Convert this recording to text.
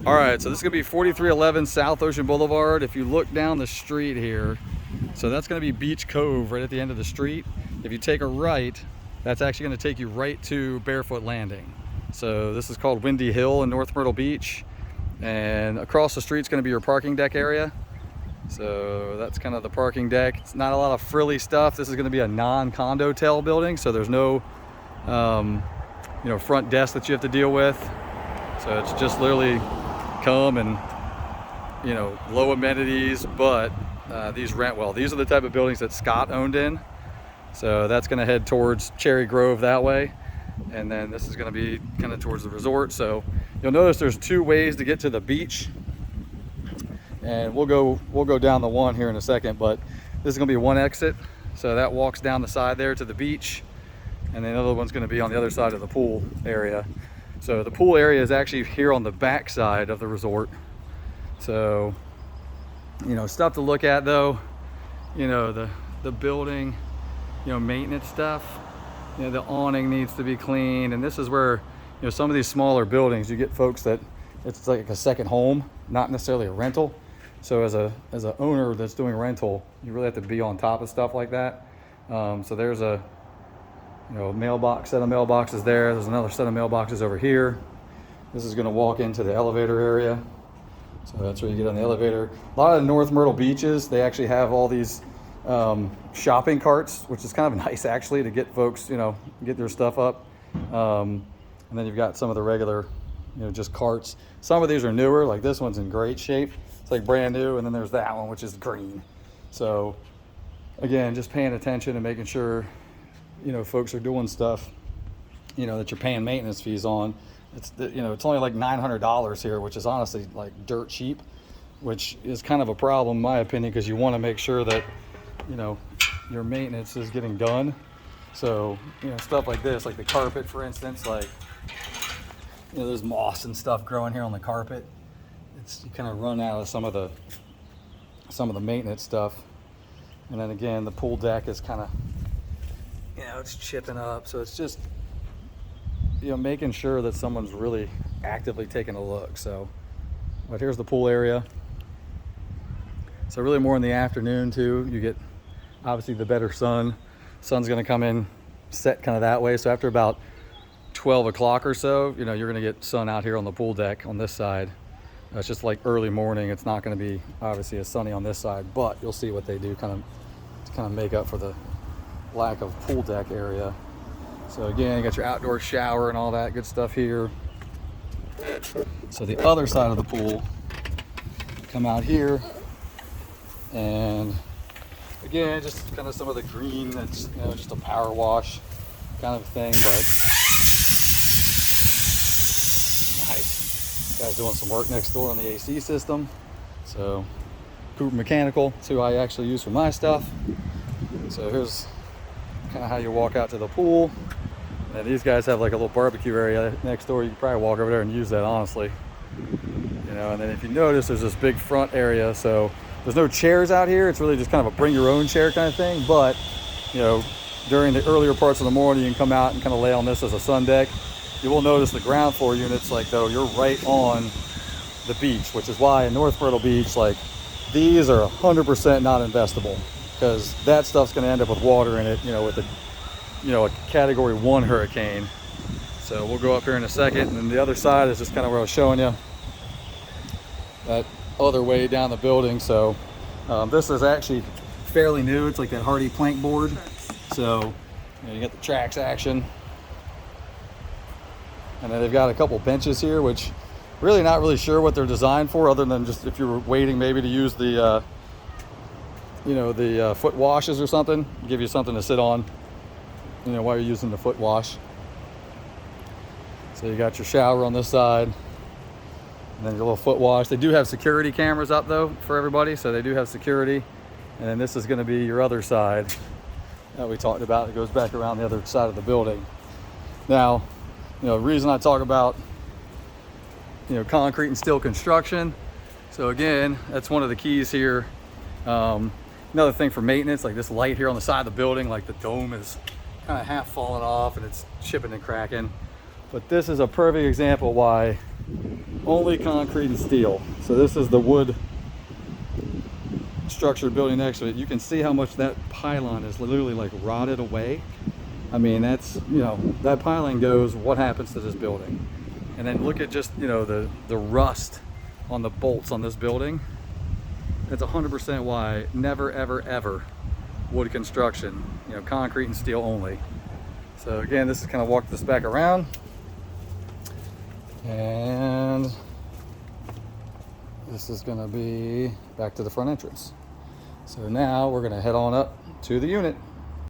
All right, so this is gonna be 4311 South Ocean Boulevard. If you look down the street here, so that's gonna be Beach Cove right at the end of the street. If you take a right, that's actually gonna take you right to Barefoot Landing. So this is called Windy Hill in North Myrtle Beach. And across the street is gonna be your parking deck area. So that's kind of the parking deck. It's not a lot of frilly stuff. This is gonna be a non-condotel building, so there's no front desk that you have to deal with. So it's just literally come and low amenities, but these rent well. These are the type of buildings that Scott owned in, so that's going to head towards Cherry Grove that way, and then this is going to be kind of towards the resort. So you'll notice there's two ways to get to the beach, and we'll go down the one here in a second, but this is going to be one exit, so that walks down the side there to the beach, and then the other one's going to be on the other side of the pool area. So the pool area is actually here on the back side of the resort. So, stuff to look at though, the building, maintenance stuff, the awning needs to be cleaned. And this is where, some of these smaller buildings, you get folks that it's like a second home, not necessarily a rental. So as a owner that's doing rental, you really have to be on top of stuff like that. So there's a, mailbox, set of mailboxes there. There's another set of mailboxes over here. This is going to walk into the elevator area. So that's where you get on the elevator. A lot of North Myrtle beaches, they actually have all these shopping carts, which is kind of nice actually to get folks, get their stuff up. And then you've got some of the regular, just carts. Some of these are newer, like this one's in great shape. It's like brand new. And then there's that one, which is green. So again, just paying attention and making sure, folks are doing stuff, that you're paying maintenance fees on. It's only like $900 here, which is honestly like dirt cheap, which is kind of a problem in my opinion, because you want to make sure that, your maintenance is getting done. So, stuff like this, like the carpet, for instance, like, there's moss and stuff growing here on the carpet. You kind of run out of some of the maintenance stuff. And then again, the pool deck is kind of, it's chipping up. So it's just, making sure that someone's really actively taking a look. So, but here's the pool area. So really more in the afternoon too. You get obviously the better sun. Sun's gonna come in set kind of that way. So after about 12 o'clock or so, you're gonna get sun out here on the pool deck on this side. It's just like early morning. It's not gonna be obviously as sunny on this side, but you'll see what they do to kind of make up for the lack of pool deck area. So again, you got your outdoor shower and all that good stuff here. So the other side of the pool, come out here, and again, just kind of some of the green, that's just a power wash kind of thing, but nice. Guys doing some work next door on the AC system. So Cooper Mechanical, that's who I actually use for my stuff. So here's kind of how you walk out to the pool. And these guys have like a little barbecue area next door. You can probably walk over there and use that, honestly. And then if you notice, there's this big front area. So there's no chairs out here. It's really just kind of a bring your own chair kind of thing. But, during the earlier parts of the morning, you can come out and kind of lay on this as a sun deck. You will notice the ground floor units, like though, you're right on the beach, which is why in North Myrtle Beach, like these are 100% not investable, because that stuff's going to end up with water in it, with a category 1 hurricane. So we'll go up here in a second, and then the other side is just kind of where I was showing you, that other way down the building. So this is actually fairly new. It's like that Hardy plank board. So you get the Trax action, and then they've got a couple benches here, which really not really sure what they're designed for, other than just if you were waiting maybe to use the foot washes or something, give you something to sit on, while you're using the foot wash. So you got your shower on this side, and then your little foot wash. They do have security cameras up though for everybody, so they do have security. And then this is going to be your other side that we talked about. It goes back around the other side of the building. Now, the reason I talk about concrete and steel construction. So again, that's one of the keys here. Another thing for maintenance, like this light here on the side of the building, like the dome is kind of half falling off and it's chipping and cracking. But this is a perfect example why only concrete and steel. So this is the wood structured building next to it. You can see how much that pylon is literally like rotted away. I mean, that's, you know, that pylon goes, what happens to this building? And then look at just, you know, the rust on the bolts on this building. That's 100% why never, ever, ever wood construction, you know, concrete and steel only. So again, this is kind of walk this back around. And this is gonna be back to the front entrance. So now we're gonna head on up to the unit.